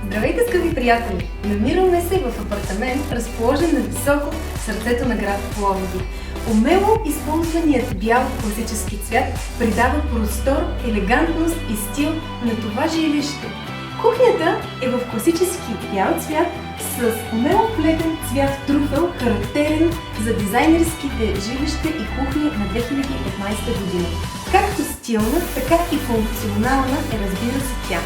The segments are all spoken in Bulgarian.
Здравейте, скъпи приятели! Намираме се в апартамент, разположен на високо в сърцето на град Пловдив. Умело използваният бял класически цвят придава простор, елегантност и стил на това жилище. Кухнята е в класически бял цвят с умело плетен цвят трюфел, характерен за дизайнерските жилища и кухни на 2015 година. Както стилна, така и функционална е, разбира се, тя.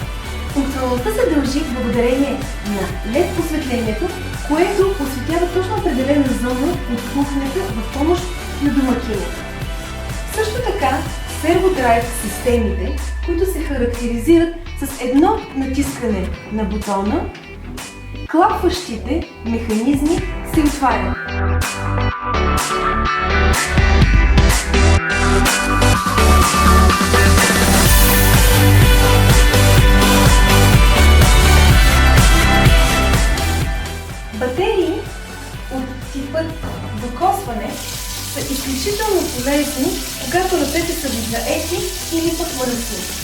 Функционалността се дължи благодарение на LED осветлението, което осветява точно определена зона от кухнята в помощ на домакина. Също така, серводрайв системите, които се характеризират с едно натискане на бутона, клапващите механизми се отварят. Батерии от типът докосване са изключително полезни, когато ръцете са ви заети или пък мръсни.